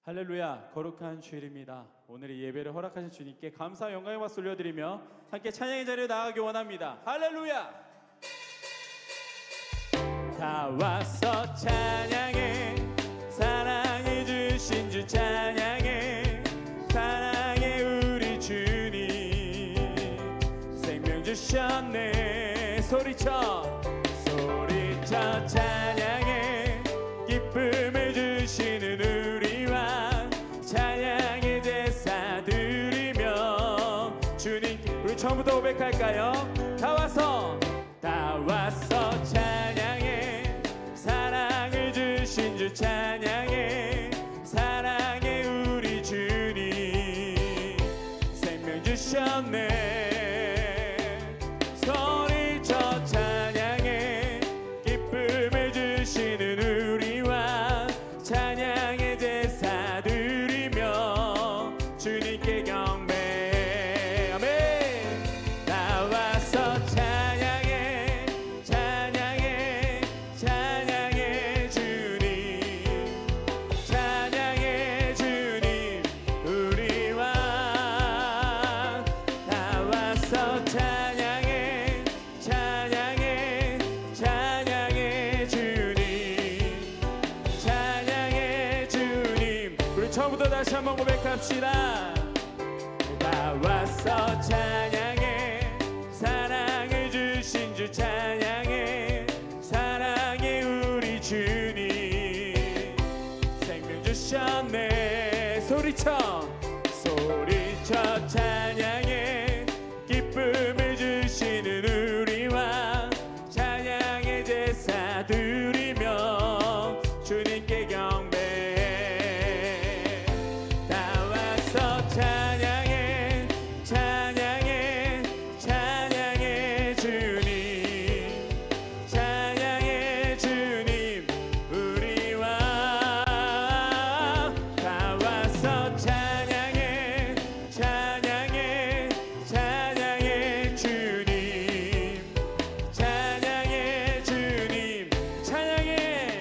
할렐루야, 거룩한 주일입니다. 오늘의 예배를 허락하신 주님께 감사와 영광의 박수 올려드리며 함께 찬양의 자리에 나가기 원합니다. 할렐루야! 다 왔어 찬양해, 사랑해 주신 주 찬양해, 사랑해 우리 주님, 생명 주셨네. 소리쳐 찬양해, 기쁨을 주시는 우리 왕, 찬양의 제사 드리며 주님께. 우리 처음부터 고백할까요? 다 왔어 찬양해, 사랑을 주신 주 찬양해, 사랑해 우리 주님, 생명 주셨네. 소리쳐 찬양해, 기쁨을 주시는 우리 왕, 찬양의 제사 드리며 주님께 경배. 아멘. 나와서 찬양해, 찬양해, 찬양해 주님, 찬양해 주님 우리 왕. 나와서 찬양해, 찬양해, 찬양해 주님, 찬양해 주님. 우리 처음부터 다시 한번 고백합시다. 나와서 찬양해, 사랑을 주신 주 찬양해, 사랑해 우리 주님, 생명 주셨네. 소리쳐 찬양해, 기쁨을 주시는 우리 왕, 찬양의 제사 드리며 주님께 경배. 나와서 찬양해, 찬양해, 찬양해 주님, 찬양해 주님 우리 왕. 나와서 찬양해, 찬양해, 찬양해 주님, 찬양해 주님, 찬양해,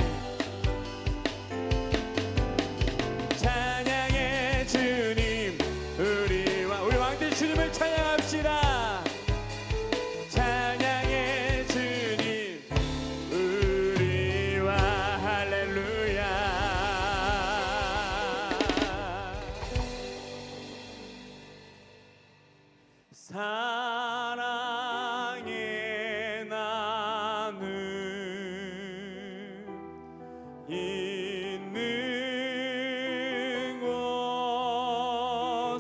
찬양해 주님 우리 왕. 우리 왕들 주님을 찬양합시다. 찬양해 주님 우리 왕. 할렐루야. 사랑의 나는 있는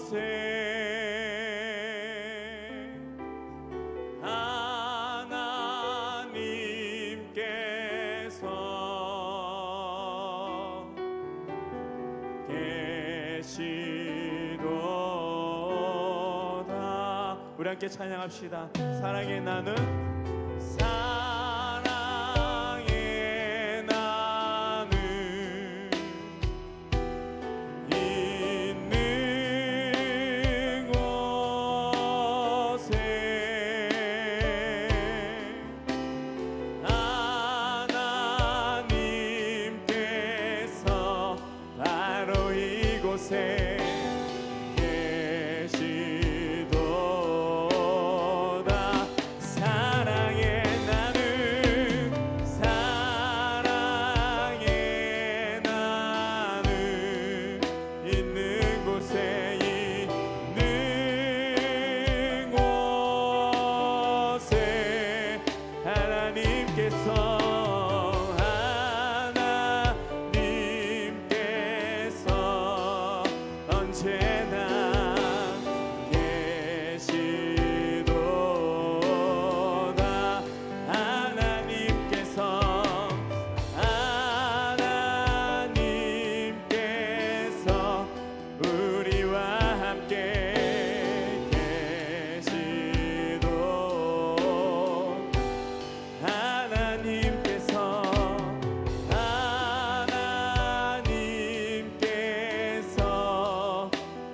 곳에 하나님께서 계시도다. 우리 함께 찬양합시다. 사랑의 나는, 사랑의 나는 있는 곳에 하나님께서 바로 이곳에 계시도다. 사랑의 나는, 사랑의 나는 있는 곳에, 있는 곳에 하나님께서 언제나 계시도다. 하나님께서 우리와 함께 계시도. 하나님께서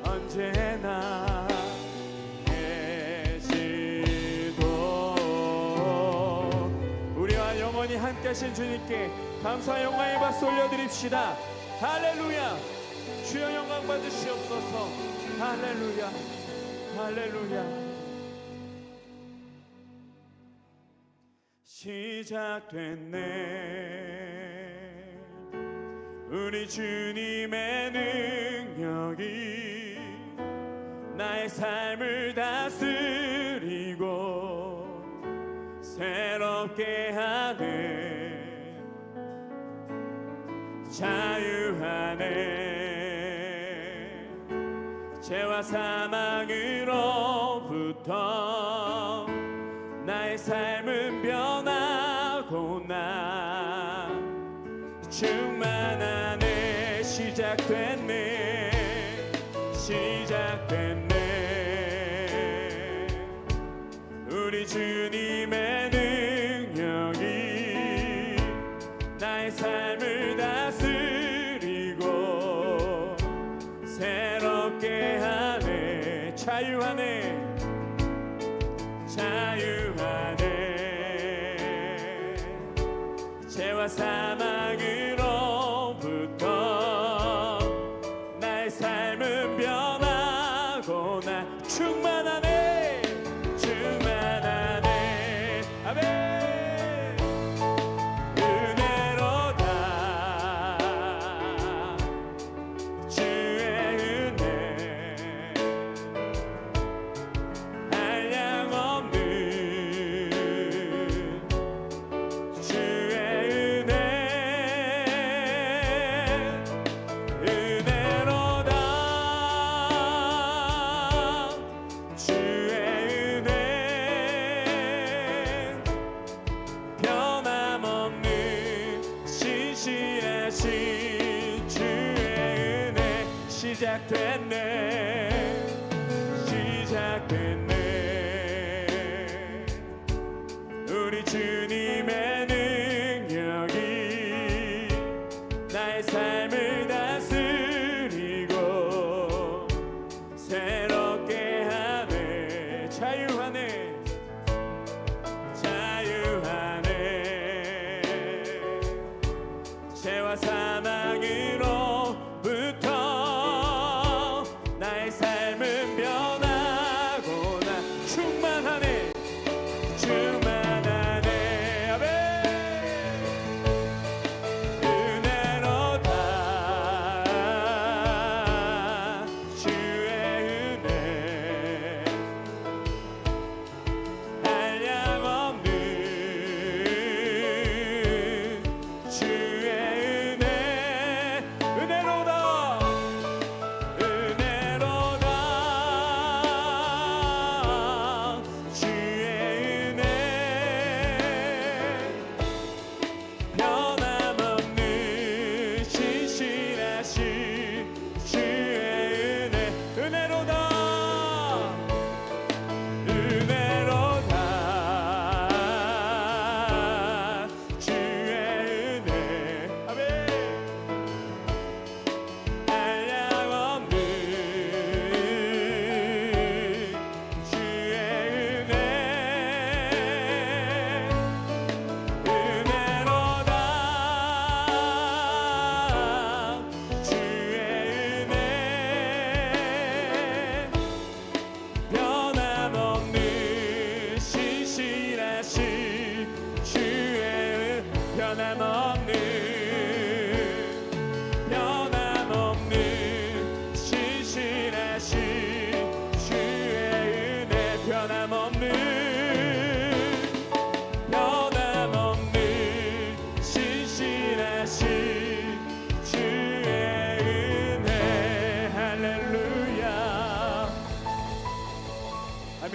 언제나 계시도. 우리와 영원히 함께 하신 주님께 감사와 영광의 박수 올려드립시다. 할렐루야. 주여 영광 받으시옵소서. 할렐루야, 할렐루야. 시작됐네 우리 주님의 능력이 나의 삶을 다스리고 새롭게 하네. 자유하네. 죄와 사망으로부터 나의 삶은 변하고 나 충만하네. 시작됐네. 시작됐네. 우리 주님의 능력이 나의 삶을 다스리고 새롭게 하네. 자유하네. 자유하네. 죄와 사망으로부터 나의 삶은 변하고 나 충만하네. 충만하네. 아멘. 시작됐네. 시작됐네. 우리 주님의 능력이 나의 삶을 다스리고 새롭게 하네. 자유하네. 자유하네. 죄와 사망으로부터 나의 삶은 변하고 나 충만하네. 충만하네. 아멘. 은혜로다. 주의 은혜 한량없는 주의 은혜. 은혜로다.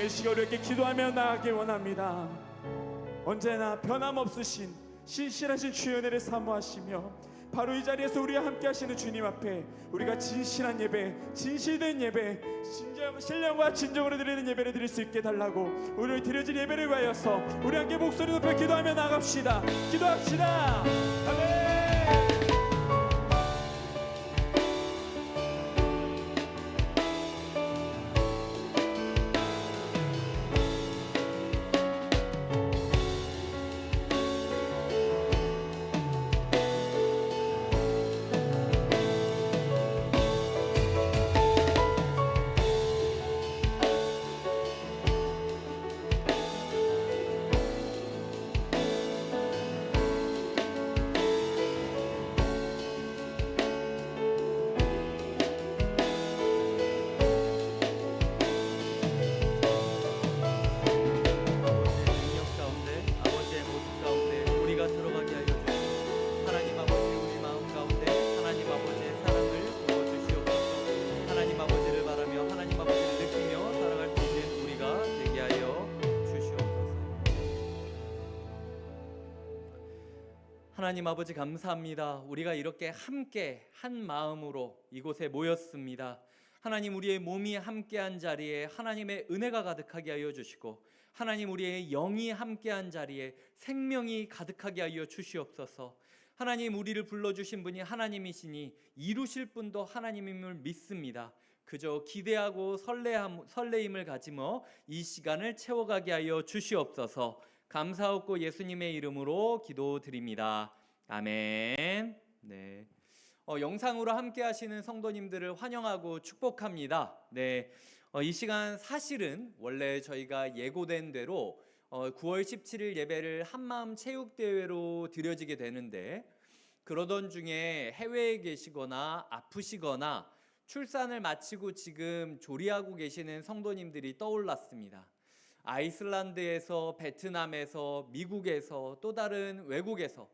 이 시간 이렇게 기도하며 나가기 원합니다. 언제나 변함없으신 신실하신 주의 은혜를 사모하시며 바로 이 자리에서 우리와 함께 하시는 주님 앞에 우리가 진실한 예배, 진실된 예배, 신령과 진정으로 드리는 예배를 드릴 수 있게 달라고 오늘 드려질 예배를 위하여서 우리 함께 목소리 높여 기도하며 나갑시다. 기도합시다. 아멘. 하나님 아버지 감사합니다. 우리가 이렇게 함께 한 마음으로 이곳에 모였습니다. 하나님, 우리의 몸이 함께한 자리에 하나님의 은혜가 가득하게 하여 주시고, 하나님, 우리의 영이 함께한 자리에 생명이 가득하게 하여 주시옵소서. 하나님, 우리를 불러주신 분이 하나님이시니 이루실 분도 하나님임을 믿습니다. 그저 기대하고 설레임을 가지며 이 시간을 채워가게 하여 주시옵소서. 감사하고 예수님의 이름으로 기도드립니다. 아멘. 네. 영상으로 함께 하시는 성도님들을 환영하고 축복합니다. 네. 이 시간 사실은 원래 저희가 예고된 대로 9월 17일 예배를 한마음 체육대회로 드려지게 되는데, 그러던 중에 해외에 계시거나 아프시거나 출산을 마치고 지금 조리하고 계시는 성도님들이 떠올랐습니다. 아이슬란드에서, 베트남에서, 미국에서, 또 다른 외국에서,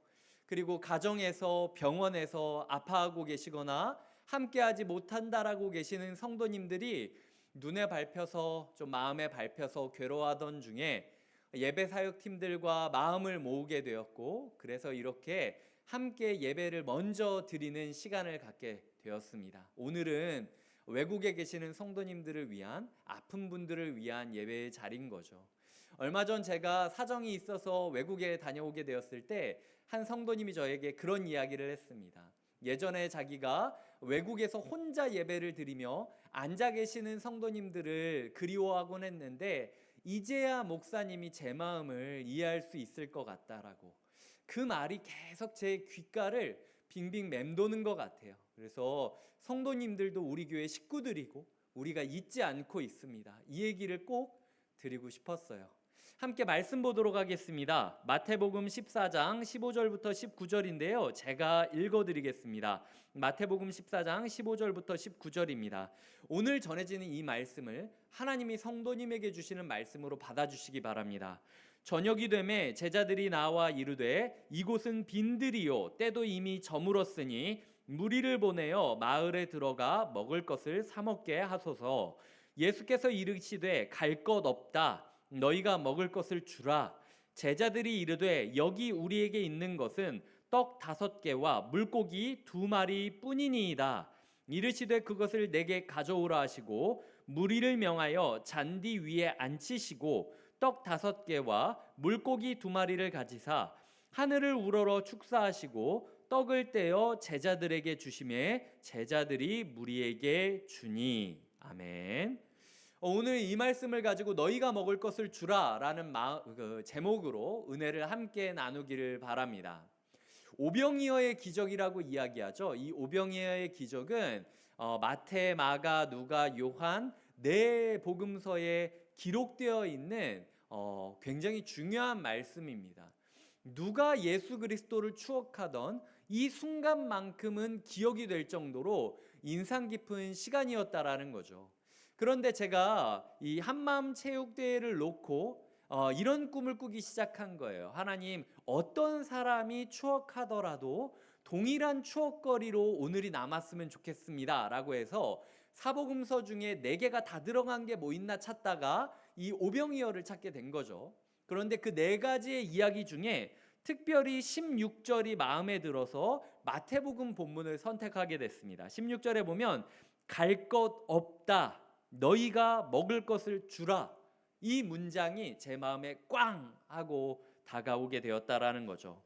그리고 가정에서, 병원에서 아파하고 계시거나 함께하지 못한다라고 계시는 성도님들이 눈에 밟혀서, 좀 마음에 밟혀서 괴로워하던 중에 예배 사역팀들과 마음을 모으게 되었고, 그래서 이렇게 함께 예배를 먼저 드리는 시간을 갖게 되었습니다. 오늘은 외국에 계시는 성도님들을 위한, 아픈 분들을 위한 예배의 자리인 거죠. 얼마 전 제가 사정이 있어서 외국에 다녀오게 되었을 때 한 성도님이 저에게 그런 이야기를 했습니다. 예전에 자기가 외국에서 혼자 예배를 드리며 앉아 계시는 성도님들을 그리워하곤 했는데 이제야 목사님이 제 마음을 이해할 수 있을 것 같다라고, 그 말이 계속 제 귓가를 빙빙 맴도는 것 같아요. 그래서 성도님들도 우리 교회 식구들이고 우리가 잊지 않고 있습니다. 이 얘기를 꼭 드리고 싶었어요. 함께 말씀 보도록 하겠습니다. 마태복음 14장 15절부터 19절인데요. 제가 읽어드리겠습니다. 마태복음 14장 15절부터 19절입니다. 오늘 전해지는 이 말씀을 하나님이 성도님에게 주시는 말씀으로 받아주시기 바랍니다. 저녁이 되매 제자들이 나와 이르되 이곳은 빈들이요 때도 이미 저물었으니 무리를 보내어 마을에 들어가 먹을 것을 사 먹게 하소서. 예수께서 이르시되 갈 것 없다. 너희가 먹을 것을 주라. 제자들이 이르되 여기 우리에게 있는 것은 떡 5개와 물고기 2마리 뿐이니이다. 이르시되 그것을 내게 가져오라 하시고 무리를 명하여 잔디 위에 앉히시고 떡 5개와 물고기 2마리를 가지사 하늘을 우러러 축사하시고 떡을 떼어 제자들에게 주시매 제자들이 무리에게 주니. 아멘. 오늘 이 말씀을 가지고 너희가 먹을 것을 주라라는 제목으로 은혜를 함께 나누기를 바랍니다. 오병이어의 기적이라고 이야기하죠. 이 오병이어의 기적은 마태, 마가, 누가, 요한 네 복음서에 기록되어 있는 굉장히 중요한 말씀입니다. 누가 예수 그리스도를 추억하던 이 순간만큼은 기억이 될 정도로 인상 깊은 시간이었다라는 거죠. 그런데 제가 이 한마음 체육대회를 놓고 이런 꿈을 꾸기 시작한 거예요. 하나님, 어떤 사람이 추억하더라도 동일한 추억거리로 오늘이 남았으면 좋겠습니다 라고 해서 사복음서 중에 4개가 다 들어간 게 뭐 있나 찾다가 이 오병이어를 찾게 된 거죠. 그런데 그 4가지의 이야기 중에 특별히 16절이 마음에 들어서 마태복음 본문을 선택하게 됐습니다. 16절에 보면 갈 것 없다. 너희가 먹을 것을 주라. 이 문장이 제 마음에 꽝 하고 다가오게 되었다라는 거죠.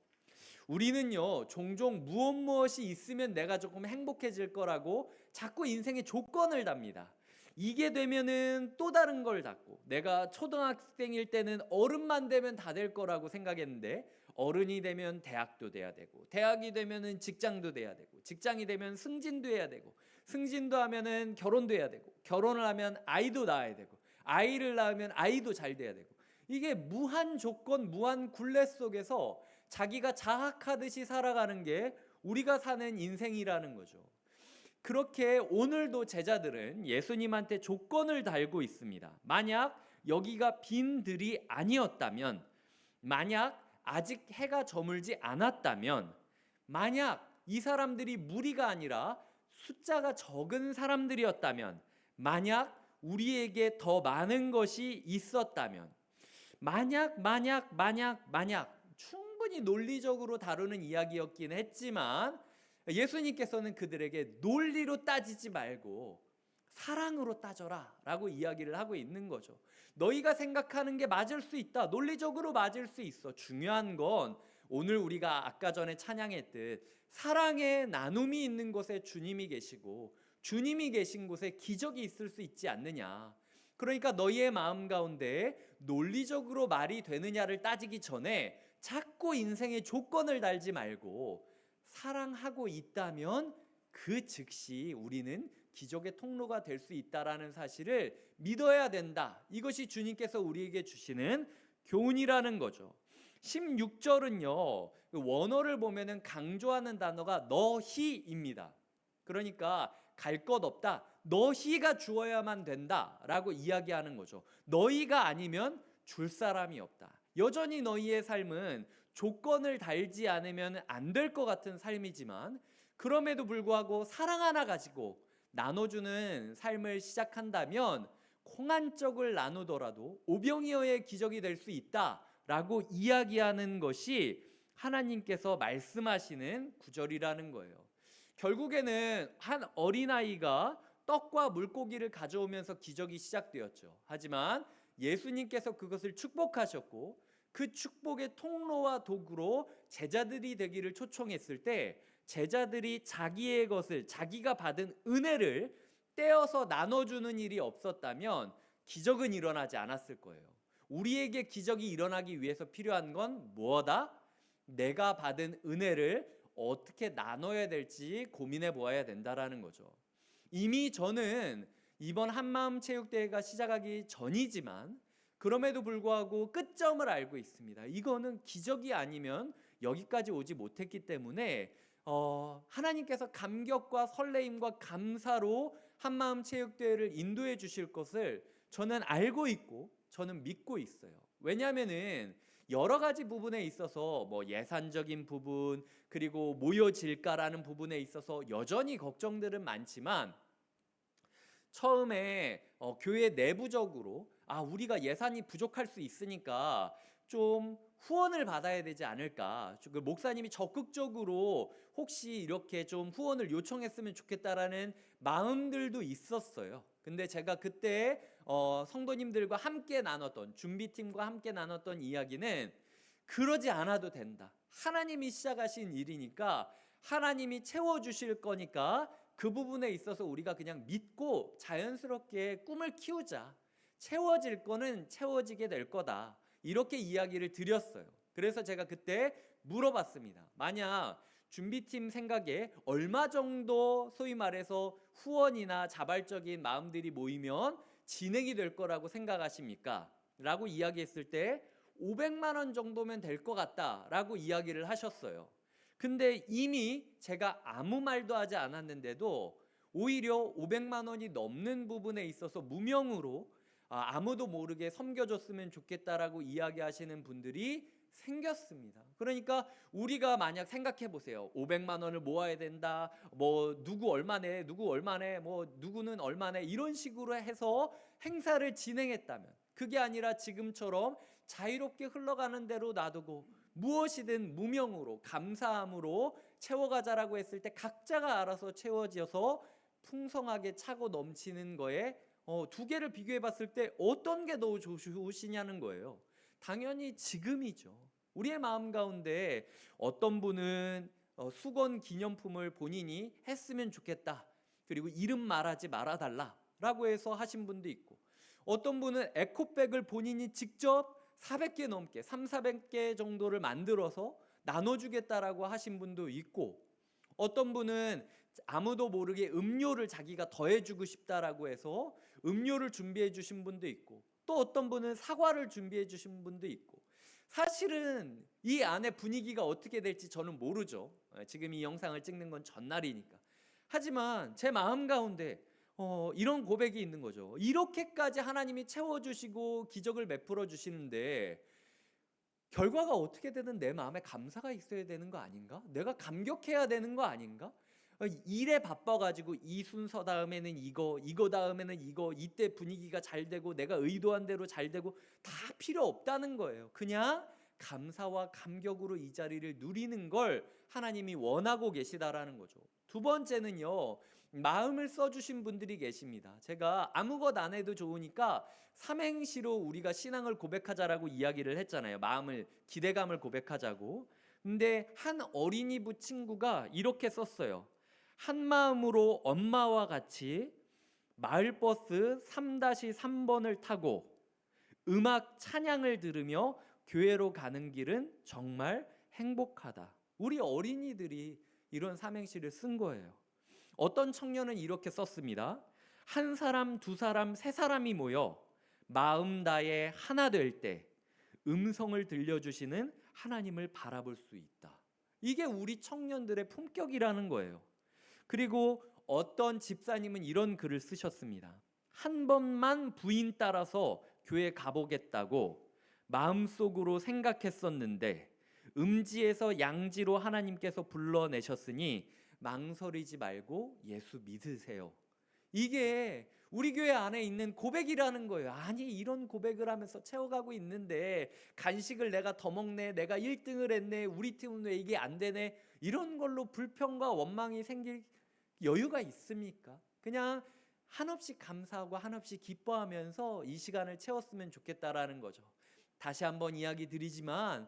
우리는요, 종종 무엇이 있으면 내가 조금 행복해질 거라고 자꾸 인생에 조건을 답니다. 이게 되면은 또 다른 걸 닫고, 내가 초등학생일 때는 어른만 되면 다 될 거라고 생각했는데 어른이 되면 대학도 돼야 되고, 대학이 되면은 직장도 돼야 되고, 직장이 되면 승진도 해야 되고, 승진도 하면은 결혼도 해야 되고, 결혼을 하면 아이도 낳아야 되고, 아이를 낳으면 아이도 잘 돼야 되고, 이게 무한 조건, 무한 굴레 속에서 자기가 자학하듯이 살아가는 게 우리가 사는 인생이라는 거죠. 그렇게 오늘도 제자들은 예수님한테 조건을 달고 있습니다. 만약 여기가 빈들이 아니었다면, 만약 아직 해가 저물지 않았다면, 만약 이 사람들이 무리가 아니라 숫자가 적은 사람들이었다면, 만약 우리에게 더 많은 것이 있었다면, 만약 충분히 충분히 논리적으로 다루는 이야기였긴 했지만 예수님께서는 그들에게 논리로 따지지 말고 사랑으로 따져라 라고 이야기를 하고 있는 거죠. 너희가 생각하는 게 맞을 수 있다. 논리적으로 맞을 수 있어. 중요한 건 오늘 우리가 아까 전에 찬양했듯 사랑의 나눔이 있는 곳에 주님이 계시고 주님이 계신 곳에 기적이 있을 수 있지 않느냐. 그러니까 너희의 마음 가운데 논리적으로 말이 되느냐를 따지기 전에 자꾸 인생의 조건을 달지 말고 사랑하고 있다면 그 즉시 우리는 기적의 통로가 될 수 있다라는 사실을 믿어야 된다. 이것이 주님께서 우리에게 주시는 교훈이라는 거죠. 16절은요, 원어를 보면은 강조하는 단어가 너희입니다. 그러니까 갈 것 없다. 너희가 주어야만 된다라고 이야기하는 거죠. 너희가 아니면 줄 사람이 없다. 여전히 너희의 삶은 조건을 달지 않으면 안 될 것 같은 삶이지만 그럼에도 불구하고 사랑 하나 가지고 나눠주는 삶을 시작한다면 콩 한 쪽을 나누더라도 오병이어의 기적이 될 수 있다라고 이야기하는 것이 하나님께서 말씀하시는 구절이라는 거예요. 결국에는 한 어린아이가 떡과 물고기를 가져오면서 기적이 시작되었죠. 하지만 예수님께서 그것을 축복하셨고 그 축복의 통로와 도구로 제자들이 되기를 초청했을 때 제자들이 자기의 것을, 자기가 받은 은혜를 떼어서 나눠주는 일이 없었다면 기적은 일어나지 않았을 거예요. 우리에게 기적이 일어나기 위해서 필요한 건 뭐다? 내가 받은 은혜를 어떻게 나눠야 될지 고민해 보아야 된다라는 거죠. 이미 저는 이번 한마음 체육대회가 시작하기 전이지만 그럼에도 불구하고 끝점을 알고 있습니다. 이거는 기적이 아니면 여기까지 오지 못했기 때문에 하나님께서 감격과 설레임과 감사로 한마음 체육대회를 인도해 주실 것을 저는 알고 있고 저는 믿고 있어요. 왜냐하면은 여러 가지 부분에 있어서 뭐 예산적인 부분 그리고 모여질까라는 부분에 있어서 여전히 걱정들은 많지만 처음에 교회 내부적으로 우리가 예산이 부족할 수 있으니까 좀 후원을 받아야 되지 않을까. 그 목사님이 적극적으로 혹시 이렇게 좀 후원을 요청했으면 좋겠다라는 마음들도 있었어요. 근데 제가 그때 성도님들과 함께 나눴던 준비팀과 함께 나눴던 이야기는 그러지 않아도 된다. 하나님이 시작하신 일이니까 하나님이 채워주실 거니까 그 부분에 있어서 우리가 그냥 믿고 자연스럽게 꿈을 키우자. 채워질 거는 채워지게 될 거다. 이렇게 이야기를 드렸어요. 그래서 제가 그때 물어봤습니다. 만약 준비팀 생각에 얼마 정도 소위 말해서 후원이나 자발적인 마음들이 모이면 진행이 될 거라고 생각하십니까? 라고 이야기했을 때 500만 원 정도면 될 것 같다라고 이야기를 하셨어요. 근데 이미 제가 아무 말도 하지 않았는데도 오히려 500만 원이 넘는 부분에 있어서 무명으로 아무도 모르게 섬겨줬으면 좋겠다라고 이야기하시는 분들이 생겼습니다. 그러니까 우리가 만약 생각해 보세요. 500만 원을 모아야 된다. 뭐 누구 얼마네, 누구 얼마네, 뭐 누구는 얼마네 이런 식으로 해서 행사를 진행했다면 그게 아니라 지금처럼 자유롭게 흘러가는 대로 놔두고 무엇이든 무명으로 감사함으로 채워가자라고 했을 때 각자가 알아서 채워져서 풍성하게 차고 넘치는 거에 두 개를 비교해 봤을 때 어떤 게 더 좋으시냐는 거예요. 당연히 지금이죠. 우리의 마음 가운데 어떤 분은 수건 기념품을 본인이 했으면 좋겠다. 그리고 이름 말하지 말아달라라고 해서 하신 분도 있고 어떤 분은 에코백을 본인이 직접 400개 넘게 3,400개 정도를 만들어서 나눠주겠다라고 하신 분도 있고 어떤 분은 아무도 모르게 음료를 자기가 더해주고 싶다라고 해서 음료를 준비해 주신 분도 있고 또 어떤 분은 사과를 준비해 주신 분도 있고 사실은 이 안에 분위기가 어떻게 될지 저는 모르죠. 지금 이 영상을 찍는 건 전날이니까. 하지만 제 마음 가운데 이런 고백이 있는 거죠. 이렇게까지 하나님이 채워주시고 기적을 베풀어 주시는데 결과가 어떻게 되든 내 마음에 감사가 있어야 되는 거 아닌가? 내가 감격해야 되는 거 아닌가? 일에 바빠가지고 이 순서 다음에는 이거 다음에는 이거, 이때 분위기가 잘 되고 내가 의도한 대로 잘 되고 다 필요 없다는 거예요. 그냥 감사와 감격으로 이 자리를 누리는 걸 하나님이 원하고 계시다라는 거죠. 두 번째는요, 마음을 써주신 분들이 계십니다. 제가 아무것 안 해도 좋으니까 삼행시로 우리가 신앙을 고백하자라고 이야기를 했잖아요. 마음을, 기대감을 고백하자고. 근데 한 어린이부 친구가 이렇게 썼어요. 한 마음으로 엄마와 같이 마을버스 3-3번을 타고 음악 찬양을 들으며 교회로 가는 길은 정말 행복하다. 우리 어린이들이 이런 삼행시를 쓴 거예요. 어떤 청년은 이렇게 썼습니다. 한 사람, 두 사람, 세 사람이 모여 마음 다해 하나 될 때 음성을 들려주시는 하나님을 바라볼 수 있다. 이게 우리 청년들의 품격이라는 거예요. 그리고 어떤 집사님은 이런 글을 쓰셨습니다. 한 번만 부인 따라서 교회 가보겠다고 마음속으로 생각했었는데 음지에서 양지로 하나님께서 불러내셨으니 망설이지 말고 예수 믿으세요. 이게 우리 교회 안에 있는 고백이라는 거예요. 아니, 이런 고백을 하면서 채워가고 있는데 간식을 내가 더 먹네, 내가 1등을 했네, 우리 팀은 왜 이게 안 되네, 이런 걸로 불평과 원망이 생길 여유가 있습니까? 그냥 한없이 감사하고 한없이 기뻐하면서 이 시간을 채웠으면 좋겠다라는 거죠. 다시 한번 이야기 드리지만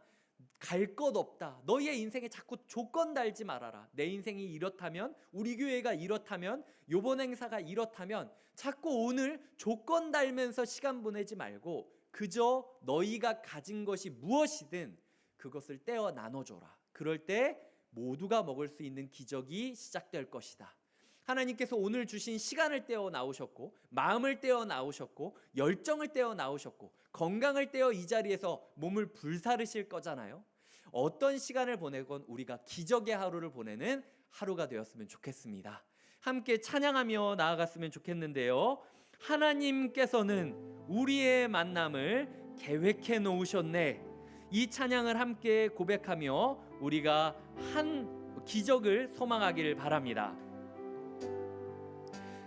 갈 것 없다. 너희의 인생에 자꾸 조건 달지 말아라. 내 인생이 이렇다면, 우리 교회가 이렇다면, 요번 행사가 이렇다면 자꾸 오늘 조건 달면서 시간 보내지 말고 그저 너희가 가진 것이 무엇이든 그것을 떼어 나눠줘라. 그럴 때 모두가 먹을 수 있는 기적이 시작될 것이다. 하나님께서 오늘 주신 시간을 떼어 나오셨고, 마음을 떼어 나오셨고, 열정을 떼어 나오셨고, 건강을 떼어 이 자리에서 몸을 불사르실 거잖아요. 어떤 시간을 보내건 우리가 기적의 하루를 보내는 하루가 되었으면 좋겠습니다. 함께 찬양하며 나아갔으면 좋겠는데요. 하나님께서는 우리의 만남을 계획해 놓으셨네. 이 찬양을 함께 고백하며 우리가 한 기적을 소망하기를 바랍니다.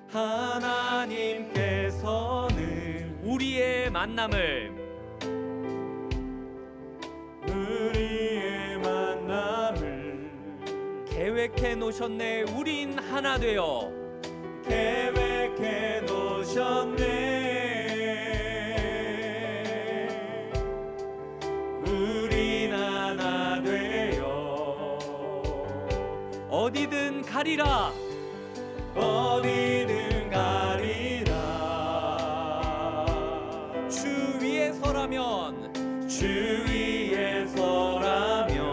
하나님께서는 우리의 만남을 계획해 놓으셨네. 우린 하나 되어 계획해 놓으셨네. 우린 하나 되어 어디든 가리라. 어디든 가리라. 주 위에 서라면, 주 위에 서라면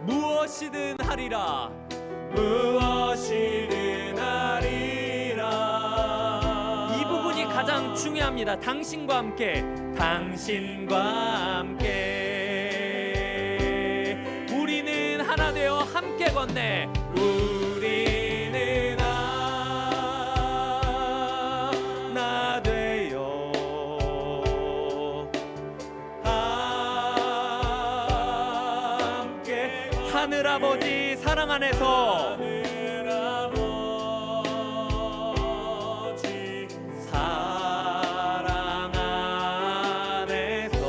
무엇이든 하리라. 무엇이든 하리라. 이 부분이 가장 중요합니다. 당신과 함께, 당신과 함께 우리는 하나 되어 함께 걷네. 우리는 하나 되어 함께 하늘아버지 사랑 안에서, 하늘아버지 사랑 안에서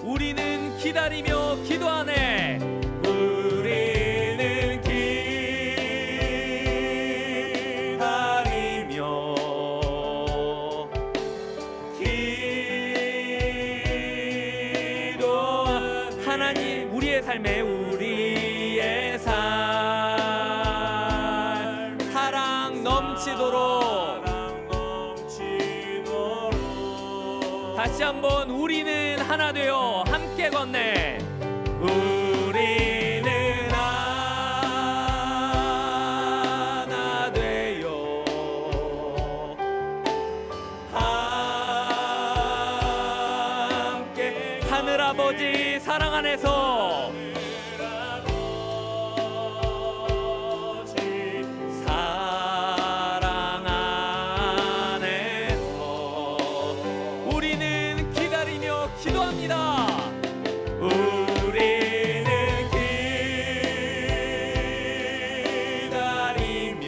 우리는 기다리며 기도하네. 우리는 기다리며 기도하네. 하나님, 우리의 삶에 우리의 삶 사랑 넘치도록, 다시 한번 우리는 하나 되어 함께 걷네. 우리는 하나 되어 함께 하늘아버지 사랑 안에서, 사랑 안에서 우리는 기다리며 기도합니다. 우리는 기다리며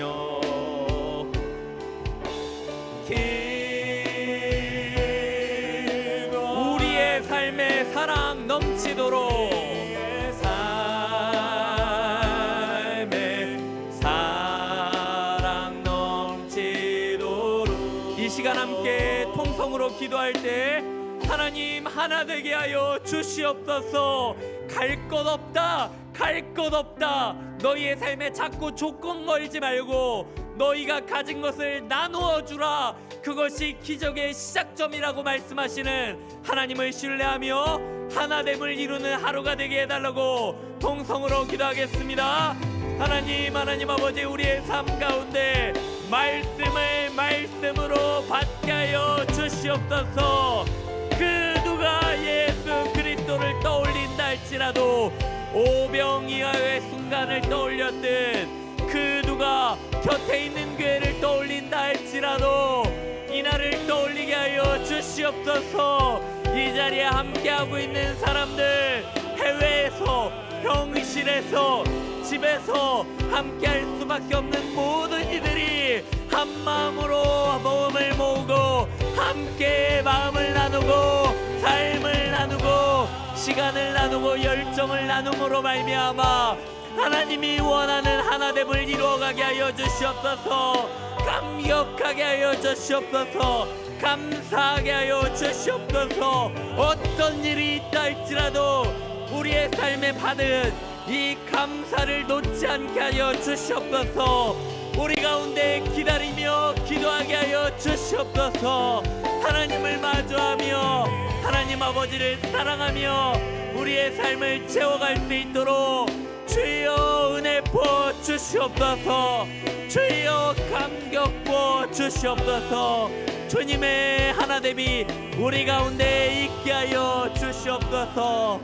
마음으로 기도할 때 하나님 하나 되게 하여 주시옵소서. 갈 것 없다, 갈 것 없다. 너희의 삶에 자꾸 조건 걸지 말고 너희가 가진 것을 나누어 주라. 그것이 기적의 시작점이라고 말씀하시는 하나님을 신뢰하며 하나됨을 이루는 하루가 되게 해달라고 동성으로 기도하겠습니다. 하나님 아버지, 우리의 삶 가운데 말씀을 말씀으로 받게 하여 주시옵소서. 그 누가 예수 그리스도를 떠올린다 할지라도 오병이어의 순간을 떠올렸듯 그 누가 곁에 있는 교회를 떠올린다 할지라도 이날을 떠올리게 하여 주시옵소서. 이 자리에 함께하고 있는 사람들, 해외에서, 병실에서, 집에서 함께할 수밖에 없는 모든 이들이 한 마음으로 마음을 모으고 함께 마음을 나누고 삶을 나누고 시간을 나누고 열정을 나눔으로 말미암아 하나님이 원하는 하나됨을 이루어가게 하여 주시옵소서. 감격하게 하여 주시옵소서. 감사하게 하여 주시옵소서. 어떤 일이 있다 할지라도 우리의 삶에 받은 이 감사를 놓지 않게 하여 주시옵소서. 우리 가운데 기다리며 기도하게 하여 주시옵소서. 하나님을 마주하며 하나님 아버지를 사랑하며 우리의 삶을 채워갈 수 있도록 주여 은혜 부어 주시옵소서. 주여 감격 부어 주시옵소서. 주님의 하나됨이 우리 가운데 있게 하여 주시옵소서.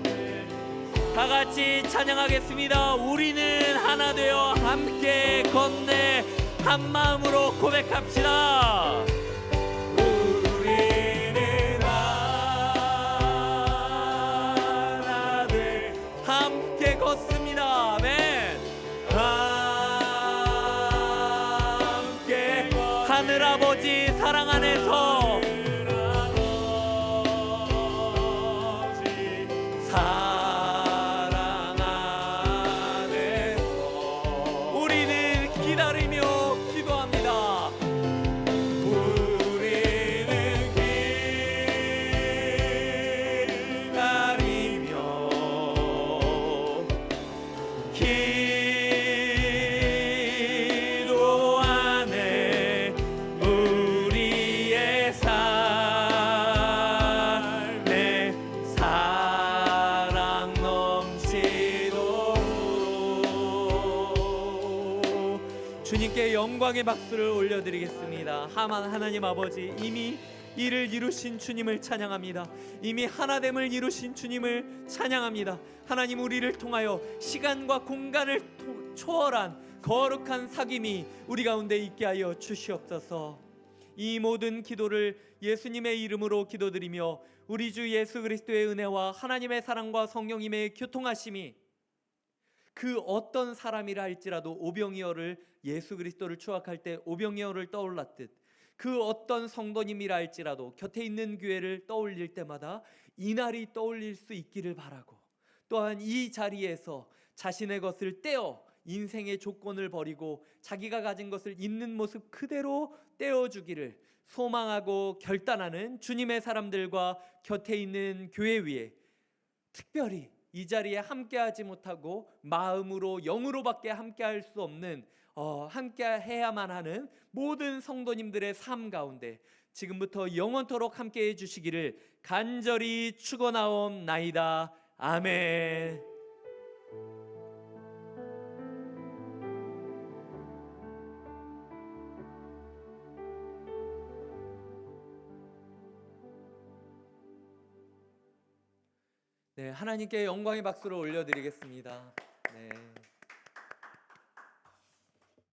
다 같이 찬양하겠습니다. 우리는 하나 되어 함께 건네 한 마음으로 고백합시다. 우리는 하나 돼 함께 걷습니다. 아멘. 함께 하늘아버지 사랑 안에서 주님께 영광의 박수를 올려드리겠습니다. 하나님 아버지, 이미 이를 이루신 주님을 찬양합니다. 이미 하나됨을 이루신 주님을 찬양합니다. 하나님, 우리를 통하여 시간과 공간을 초월한 거룩한 사귐이 우리 가운데 있게 하여 주시옵소서. 이 모든 기도를 예수님의 이름으로 기도드리며 우리 주 예수 그리스도의 은혜와 하나님의 사랑과 성령님의 교통하심이 그 어떤 사람이라 할지라도 오병이어를 예수 그리스도를 추억할 때 오병이어를 떠올랐듯 그 어떤 성도님이라 할지라도 곁에 있는 교회를 떠올릴 때마다 이날이 떠올릴 수 있기를 바라고, 또한 이 자리에서 자신의 것을 떼어 인생의 조건을 버리고 자기가 가진 것을 있는 모습 그대로 떼어주기를 소망하고 결단하는 주님의 사람들과 곁에 있는 교회 위에, 특별히 이 자리에 함께하지 못하고 마음으로 영으로밖에 함께할 수 없는 함께해야만 하는 모든 성도님들의 삶 가운데 지금부터 영원토록 함께해 주시기를 간절히 축원하옵나이다. 아멘. 네, 하나님께 영광의 박수를 올려드리겠습니다. 네.